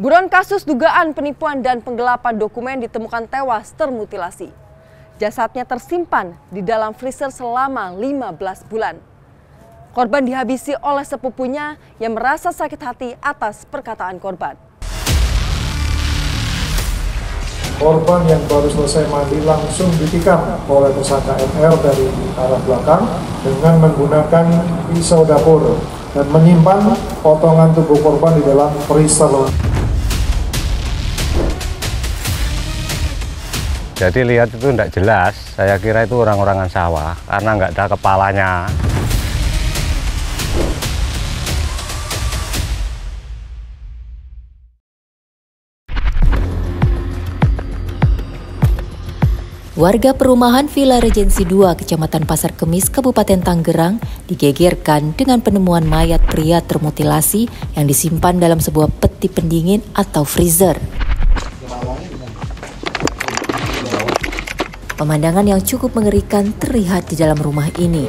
Buron kasus dugaan penipuan dan penggelapan dokumen ditemukan tewas termutilasi. Jasadnya tersimpan di dalam freezer selama 15 bulan. Korban dihabisi oleh sepupunya yang merasa sakit hati atas perkataan korban. Korban yang baru selesai mandi langsung ditikam oleh tersangka MR dari arah belakang dengan menggunakan pisau dapur dan menyimpan potongan tubuh korban di dalam freezer. Jadi lihat itu tidak jelas, saya kira itu orang-orangan sawah karena nggak ada kepalanya. Warga perumahan Villa Regensi 2, Kecamatan Pasar Kemis, Kabupaten Tangerang, digegerkan dengan penemuan mayat pria termutilasi yang disimpan dalam sebuah peti pendingin atau freezer. Pemandangan yang cukup mengerikan terlihat di dalam rumah ini.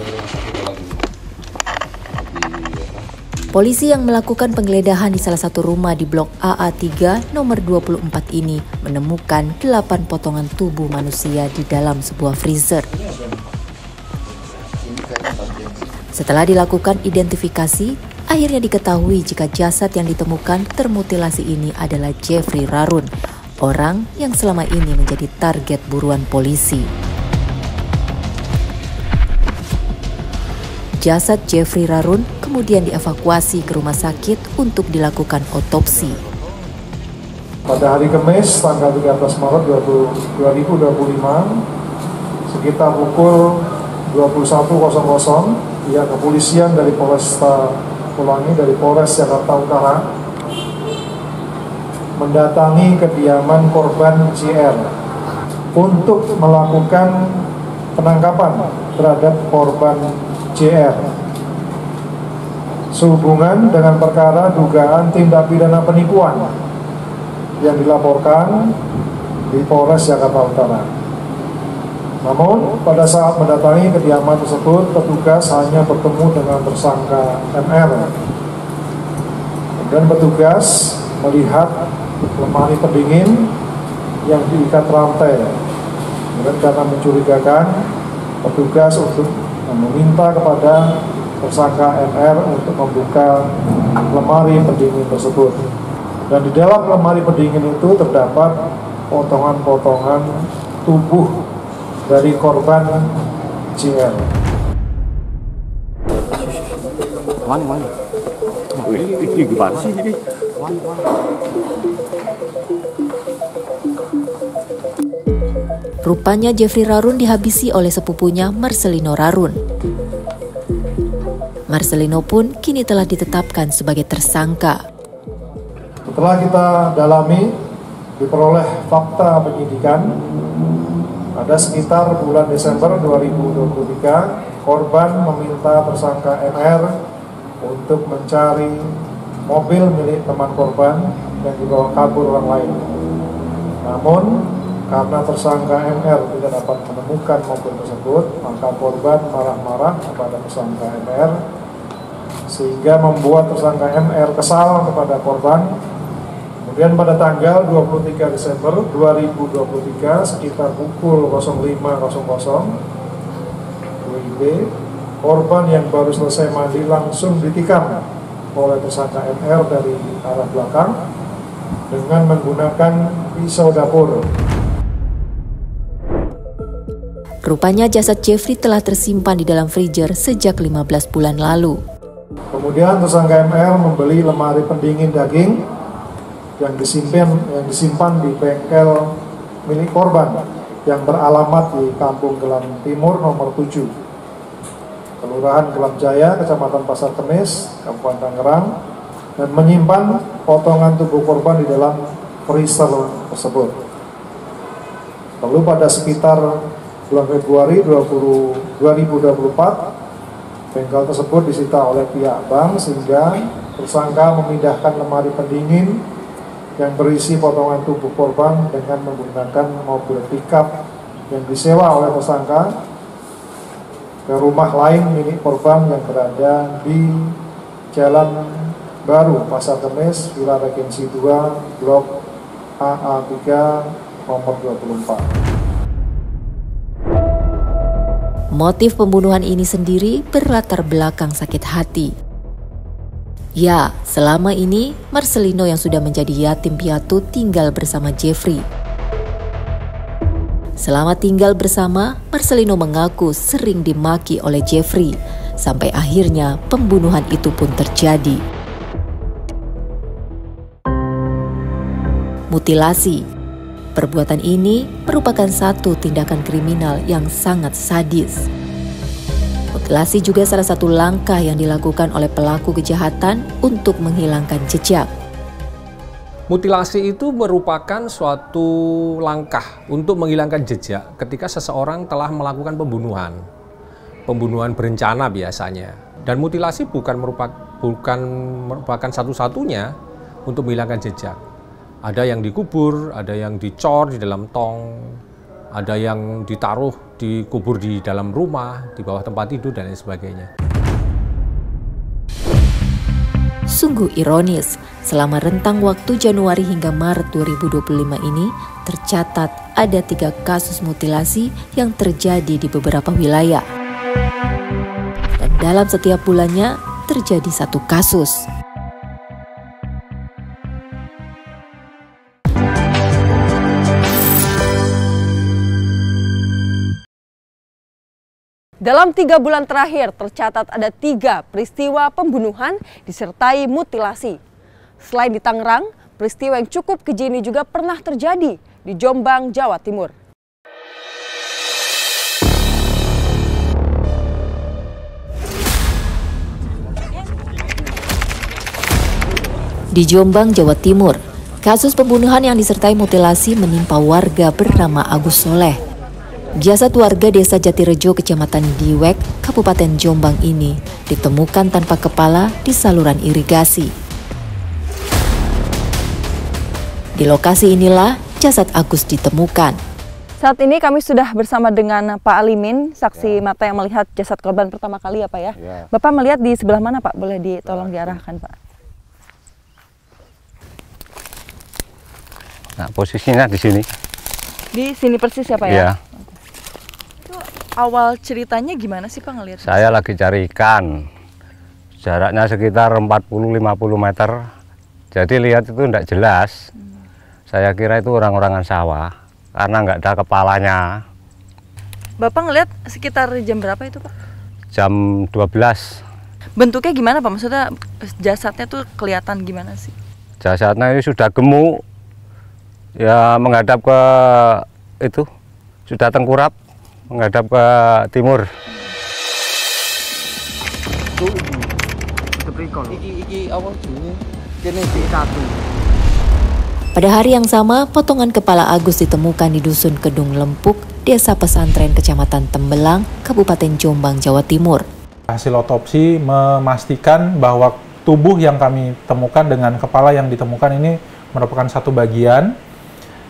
Polisi yang melakukan penggeledahan di salah satu rumah di Blok AA3 nomor 24 ini menemukan 8 potongan tubuh manusia di dalam sebuah freezer. Setelah dilakukan identifikasi, akhirnya diketahui jika jasad yang ditemukan termutilasi ini adalah Jeffrey Rarun, orang yang selama ini menjadi target buruan polisi. Jasad Jeffrey Rarun kemudian dievakuasi ke rumah sakit untuk dilakukan otopsi. Pada hari Kamis, tanggal 13 Maret 2025, sekitar pukul 21.00, pihak kepolisian dari Polresta Pelangi dari Polres Jakarta Utara mendatangi kediaman korban JR untuk melakukan penangkapan terhadap korban JR sehubungan dengan perkara dugaan tindak pidana penipuan yang dilaporkan di Polres Jakarta Utara. Namun pada saat mendatangi kediaman tersebut, petugas hanya bertemu dengan tersangka MR. Dan petugas melihat lemari pendingin yang diikat rantai. Dan karena mencurigakan, petugas untuk meminta kepada tersangka MR untuk membuka lemari pendingin tersebut. Dan di dalam lemari pendingin itu terdapat potongan-potongan tubuh dari korban JR. Mana? Ini gimana sih ini? Rupanya Jeffrey Rarun dihabisi oleh sepupunya Marcelino Rarun. Marcelino pun kini telah ditetapkan sebagai tersangka. Setelah kita dalami, diperoleh fakta penyidikan, pada sekitar bulan Desember 2023, korban meminta tersangka MR untuk mencari mobil milik teman korban yang dibawa kabur orang lain. Namun, karena tersangka MR tidak dapat menemukan mobil tersebut, maka korban marah-marah kepada tersangka MR, sehingga membuat tersangka MR kesal kepada korban. Kemudian pada tanggal 23 Desember 2023 sekitar pukul 05.00 WIB, korban yang baru selesai mandi langsung ditikam oleh tersangka MR dari arah belakang dengan menggunakan pisau dapur. Rupanya jasad Jeffrey telah tersimpan di dalam freezer sejak 15 bulan lalu. Kemudian tersangka MR membeli lemari pendingin daging yang disimpan di bengkel milik korban yang beralamat di Kampung Gelam Timur nomor 7, Kelurahan Gelam Jaya, Kecamatan Pasar Kemis, Kabupaten Tangerang, dan menyimpan potongan tubuh korban di dalam freezer tersebut. Lalu pada sekitar bulan Februari 2024, bengkel tersebut disita oleh pihak bank sehingga tersangka memindahkan lemari pendingin yang berisi potongan tubuh korban dengan menggunakan mobil pickup yang disewa oleh tersangka ke rumah lain milik korban yang berada di Jalan baru Pasar Kemis, Villa Regency 2, Blok AA3, nomor 24. Motif pembunuhan ini sendiri berlatar belakang sakit hati. Ya, selama ini Marcelino yang sudah menjadi yatim piatu tinggal bersama Jeffrey. Selama tinggal bersama, Marcelino mengaku sering dimaki oleh Jeffrey, sampai akhirnya pembunuhan itu pun terjadi. Mutilasi. Perbuatan ini merupakan satu tindakan kriminal yang sangat sadis. Mutilasi juga salah satu langkah yang dilakukan oleh pelaku kejahatan untuk menghilangkan jejak. Mutilasi itu merupakan suatu langkah untuk menghilangkan jejak ketika seseorang telah melakukan pembunuhan. Pembunuhan berencana biasanya. Dan mutilasi bukan merupakan satu-satunya untuk menghilangkan jejak. Ada yang dikubur, ada yang dicor di dalam tong, ada yang dikubur di dalam rumah, di bawah tempat tidur, dan lain sebagainya. Sungguh ironis, selama rentang waktu Januari hingga Maret 2025 ini, tercatat ada 3 kasus mutilasi yang terjadi di beberapa wilayah. Dan dalam setiap bulannya, terjadi 1 kasus. Dalam 3 bulan terakhir tercatat ada 3 peristiwa pembunuhan disertai mutilasi. Selain di Tangerang, peristiwa yang cukup keji ini juga pernah terjadi di Jombang, Jawa Timur. Di Jombang, Jawa Timur, kasus pembunuhan yang disertai mutilasi menimpa warga bernama Agus Soleh. Jasad warga desa Jatirejo, Kecamatan Diwek, Kabupaten Jombang ini ditemukan tanpa kepala di saluran irigasi. Di lokasi inilah jasad Agus ditemukan. Saat ini kami sudah bersama dengan Pak Alimin, saksi mata yang melihat jasad korban pertama kali ya Pak ya. Bapak melihat di sebelah mana Pak? Boleh ditolong diarahkan Pak. Nah, posisinya di sini. Di sini persis ya Pak ya? Iya. Awal ceritanya gimana sih Pak ngelihat? Saya lagi cari ikan, jaraknya sekitar 40-50 meter, jadi lihat itu tidak jelas. Saya kira itu orang-orangan sawah, karena nggak ada kepalanya. Bapak ngelihat sekitar jam berapa itu Pak? Jam 12. Bentuknya gimana Pak? Maksudnya jasadnya tuh kelihatan gimana sih? Jasadnya ini sudah gemuk, ya menghadap ke itu, sudah tengkurap. Menghadap ke timur. Pada hari yang sama, potongan kepala Agus ditemukan di Dusun Kedung Lempuk, Desa Pesantren, Kecamatan Tembelang, Kabupaten Jombang, Jawa Timur. Hasil otopsi memastikan bahwa tubuh yang kami temukan dengan kepala yang ditemukan ini merupakan satu bagian.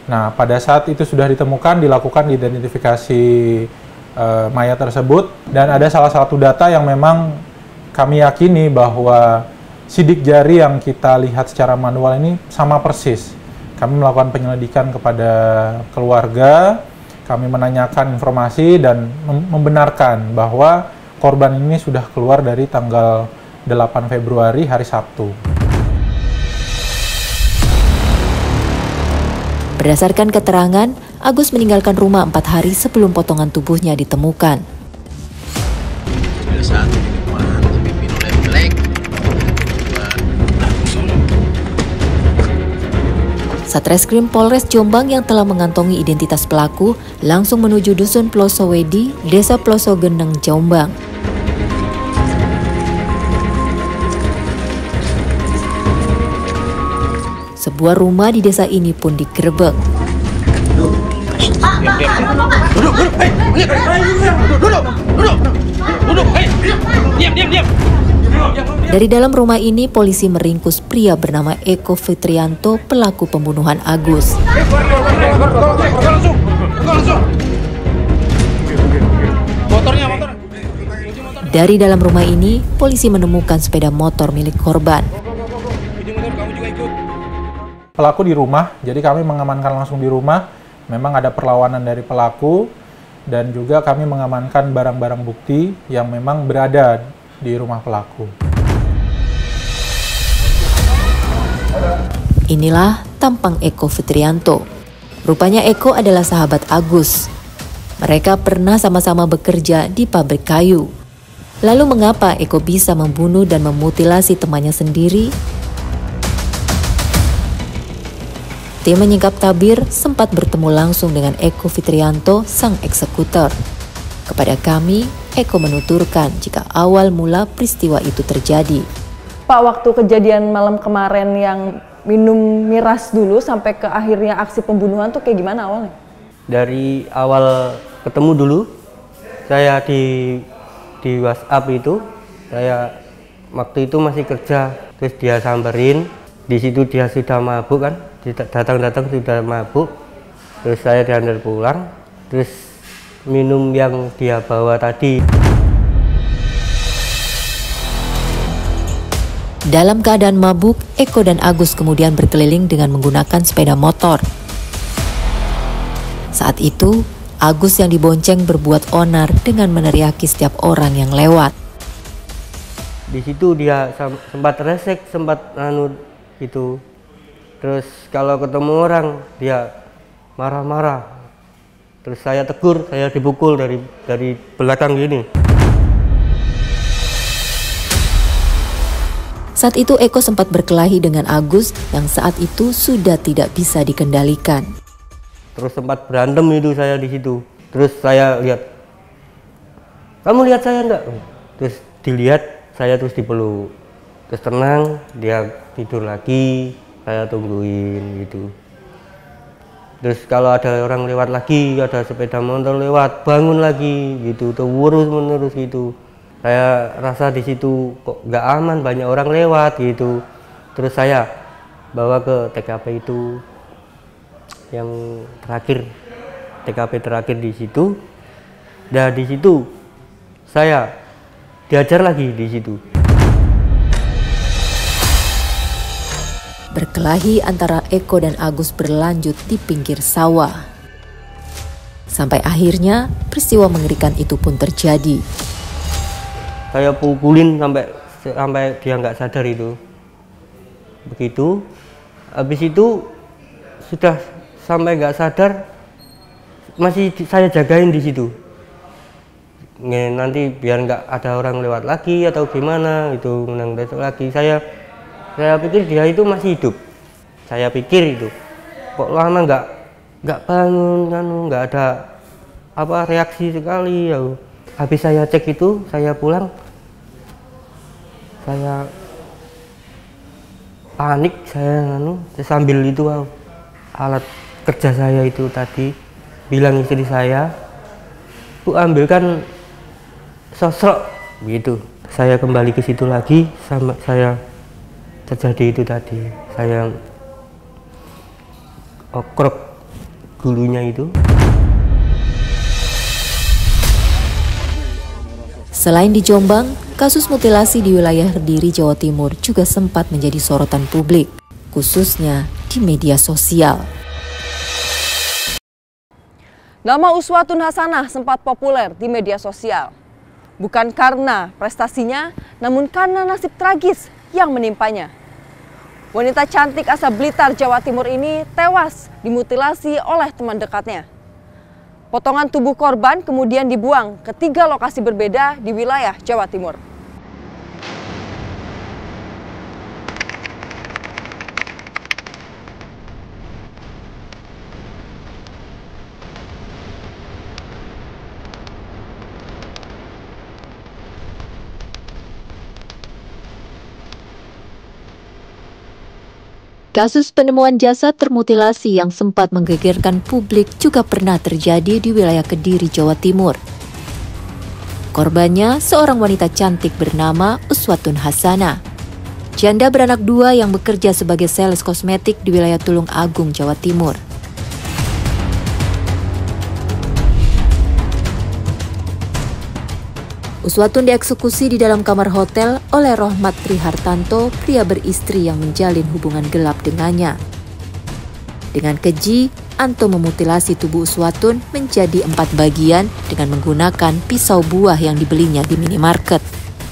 Nah, pada saat itu sudah ditemukan, dilakukan identifikasi mayat tersebut, dan ada salah satu data yang memang kami yakini bahwa sidik jari yang kita lihat secara manual ini sama persis. Kami melakukan penyelidikan kepada keluarga, kami menanyakan informasi dan membenarkan bahwa korban ini sudah keluar dari tanggal 8 Februari hari Sabtu. Berdasarkan keterangan, Agus meninggalkan rumah 4 hari sebelum potongan tubuhnya ditemukan. Satreskrim Polres Jombang yang telah mengantongi identitas pelaku langsung menuju Dusun Plosowedi, Desa Plosogeneng, Jombang. Sebuah rumah di desa ini pun digerebek. Dari dalam rumah ini, polisi meringkus pria bernama Eko Fitrianto, pelaku pembunuhan Agus. Dari dalam rumah ini, polisi menemukan sepeda motor milik korban. Pelaku di rumah, jadi kami mengamankan langsung di rumah. Memang ada perlawanan dari pelaku dan juga kami mengamankan barang-barang bukti yang memang berada di rumah pelaku. Inilah tampang Eko Fitrianto. Rupanya Eko adalah sahabat Agus. Mereka pernah sama-sama bekerja di pabrik kayu. Lalu mengapa Eko bisa membunuh dan memutilasi temannya sendiri? Tim menyingkap tabir sempat bertemu langsung dengan Eko Fitrianto, sang eksekutor. Kepada kami, Eko menuturkan jika awal mula peristiwa itu terjadi. Pak, waktu kejadian malam kemarin yang minum miras dulu sampai ke akhirnya aksi pembunuhan tuh kayak gimana awalnya? Dari awal ketemu dulu, saya di WhatsApp itu, saya waktu itu masih kerja, terus dia samperin, di situ dia sudah mabuk kan, datang-datang sudah mabuk, terus saya diantar pulang, terus minum yang dia bawa tadi. Dalam keadaan mabuk, Eko dan Agus kemudian berkeliling dengan menggunakan sepeda motor. Saat itu, Agus yang dibonceng berbuat onar dengan meneriaki setiap orang yang lewat. Di situ dia sempat resek, sempat gitu. Terus kalau ketemu orang dia marah-marah. Terus saya tegur, saya dipukul dari belakang gini. Saat itu Eko sempat berkelahi dengan Agus yang saat itu sudah tidak bisa dikendalikan. Terus sempat berantem itu saya di situ. Terus saya lihat, kamu lihat saya enggak? Terus dilihat, saya terus dipeluk. Terus tenang, dia tidur lagi. Saya tungguin gitu. Terus kalau ada orang lewat lagi, ada sepeda motor lewat, bangun lagi gitu, terus menerus gitu. Saya rasa di situ kok nggak aman, banyak orang lewat gitu. Terus saya bawa ke TKP itu, yang terakhir, TKP terakhir di situ. Dan di situ saya diajar lagi di situ. Berkelahi antara Eko dan Agus berlanjut di pinggir sawah. Sampai akhirnya peristiwa mengerikan itu pun terjadi. Saya pukulin sampai dia nggak sadar itu. Begitu, habis itu sudah sampai nggak sadar, masih saya jagain di situ. Nanti biar nggak ada orang lewat lagi atau gimana itu, menang besok lagi. Saya pikir dia itu masih hidup. Saya pikir itu, kok lama nggak bangun kan, nggak ada apa reaksi sekali ya. Habis saya cek itu, saya pulang, saya panik, saya sambil itu alat kerja saya itu tadi bilang istri saya, Bu ambilkan sosok gitu. Saya kembali ke situ lagi, sama saya terjadi itu tadi, saya okrok dulunya itu. Selain di Jombang, kasus mutilasi di wilayah Kediri, Jawa Timur juga sempat menjadi sorotan publik, khususnya di media sosial. Nama Uswatun Hasanah sempat populer di media sosial. Bukan karena prestasinya, namun karena nasib tragis yang menimpanya. Wanita cantik asal Blitar, Jawa Timur ini tewas dimutilasi oleh teman dekatnya. Potongan tubuh korban kemudian dibuang ke 3 lokasi berbeda di wilayah Jawa Timur. Kasus penemuan jasad termutilasi yang sempat menggegerkan publik juga pernah terjadi di wilayah Kediri, Jawa Timur. Korbannya seorang wanita cantik bernama Uswatun Hasanah. Janda beranak 2 yang bekerja sebagai sales kosmetik di wilayah Tulung Agung, Jawa Timur. Uswatun dieksekusi di dalam kamar hotel oleh Rohmat Trihartanto, pria beristri yang menjalin hubungan gelap dengannya. Dengan keji, Anto memutilasi tubuh Uswatun menjadi 4 bagian dengan menggunakan pisau buah yang dibelinya di minimarket.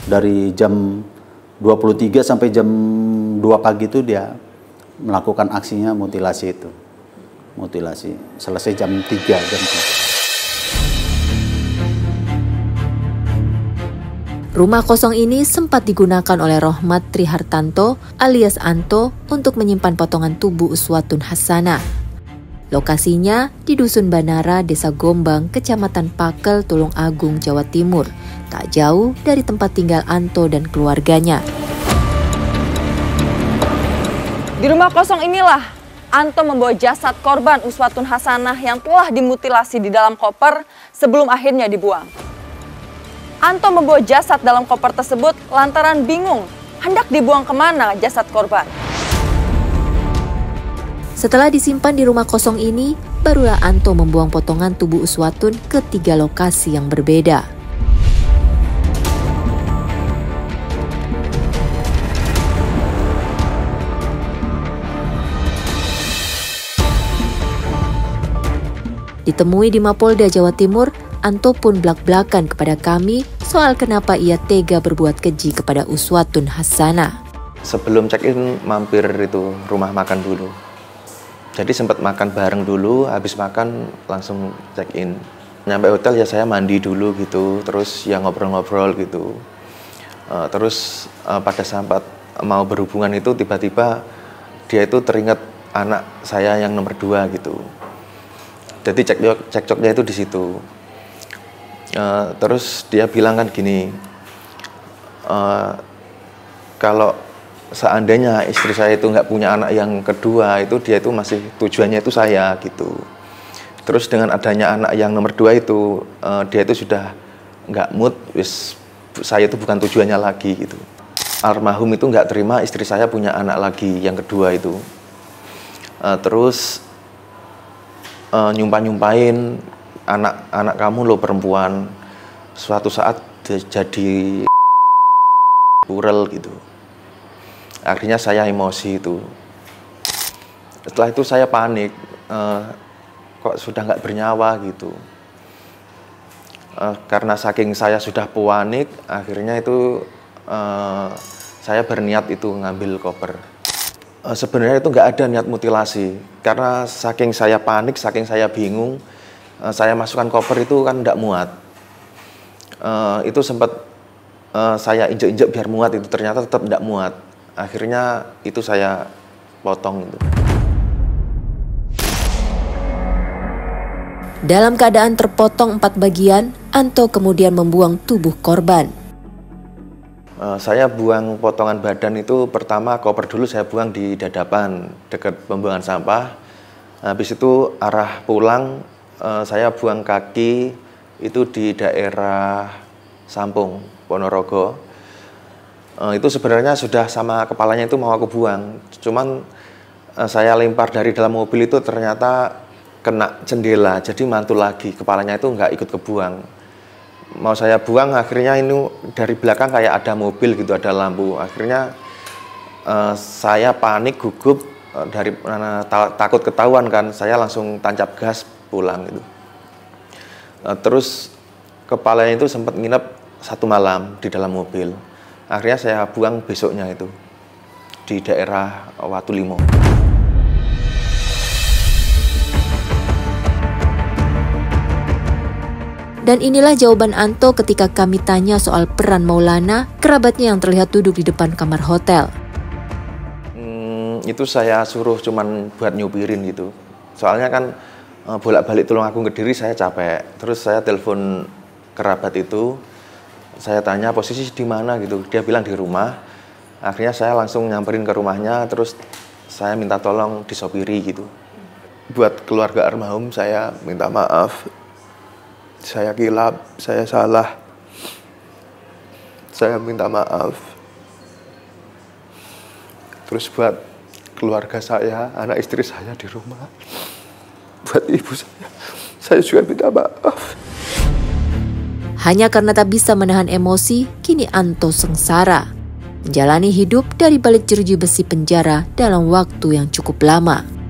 Dari jam 23 sampai jam 2 pagi itu dia melakukan aksinya mutilasi itu. Mutilasi. Selesai jam 3. Rumah kosong ini sempat digunakan oleh Rohmat Trihartanto alias Anto untuk menyimpan potongan tubuh Uswatun Hasanah. Lokasinya di Dusun Banara, Desa Gombang, Kecamatan Pakel, Tulung Agung, Jawa Timur, tak jauh dari tempat tinggal Anto dan keluarganya. Di rumah kosong inilah Anto membawa jasad korban Uswatun Hasanah yang telah dimutilasi di dalam koper sebelum akhirnya dibuang. Anto membawa jasad dalam koper tersebut lantaran bingung hendak dibuang kemana jasad korban. Setelah disimpan di rumah kosong ini, barulah Anto membuang potongan tubuh Uswatun ke 3 lokasi yang berbeda. Ditemui di Mapolda Jawa Timur, Anto pun blak-blakan kepada kami soal kenapa ia tega berbuat keji kepada Uswatun Hasanah. Sebelum check-in mampir itu rumah makan dulu. Jadi sempat makan bareng dulu, habis makan langsung check-in. Nyampe hotel ya saya mandi dulu gitu, terus ya ngobrol-ngobrol gitu. Terus pada saat mau berhubungan itu tiba-tiba dia itu teringat anak saya yang nomor 2 gitu. Jadi cekcoknya itu di situ. Terus dia bilang kan gini, kalau seandainya istri saya itu nggak punya anak yang kedua, itu dia itu masih tujuannya itu saya gitu. Terus dengan adanya anak yang nomor 2 itu, dia itu sudah nggak mood, saya itu bukan tujuannya lagi gitu. Almarhum itu nggak terima istri saya punya anak lagi yang kedua itu. Terus nyumpah-nyumpahin, anak kamu lo perempuan suatu saat jadi burel gitu. Akhirnya saya emosi itu. Setelah itu saya panik, kok sudah nggak bernyawa gitu. Karena saking saya sudah panik, akhirnya itu saya berniat itu ngambil koper. Sebenarnya itu nggak ada niat mutilasi, karena saking saya panik, saking saya bingung, saya masukkan koper itu kan tidak muat. Itu sempat saya injek-injek biar muat, itu ternyata tetap tidak muat. Akhirnya itu saya potong itu. Dalam keadaan terpotong 4 bagian, Anto kemudian membuang tubuh korban. Saya buang potongan badan itu pertama koper dulu saya buang di dadapan dekat pembuangan sampah. Habis itu arah pulang saya buang kaki itu di daerah Sampung, Ponorogo. Itu sebenarnya sudah sama kepalanya itu mau aku buang. Cuman saya lempar dari dalam mobil itu ternyata kena jendela, jadi mantul lagi. Kepalanya itu nggak ikut kebuang. Mau saya buang, akhirnya ini dari belakang kayak ada mobil gitu, ada lampu. Akhirnya saya panik, gugup, dari takut ketahuan kan, saya langsung tancap gas pulang gitu. Terus kepalanya itu sempat nginep 1 malam di dalam mobil. Akhirnya saya buang besoknya itu di daerah Watulimo. Dan inilah jawaban Anto ketika kami tanya soal peran Maulana, kerabatnya yang terlihat duduk di depan kamar hotel. Itu saya suruh cuman buat nyupirin gitu. Soalnya kan bolak-balik Tulung Agung Kediri saya capek. Terus saya telepon kerabat itu, saya tanya posisi di mana gitu. Dia bilang di rumah. Akhirnya saya langsung nyamperin ke rumahnya, terus saya minta tolong disopiri gitu. Buat keluarga almarhum saya minta maaf. Saya kilap, saya salah. Saya minta maaf. Terus buat keluarga saya, anak istri saya di rumah, buat ibu saya juga minta maaf. Hanya karena tak bisa menahan emosi, kini Anto sengsara menjalani hidup dari balik jeruji besi penjara dalam waktu yang cukup lama.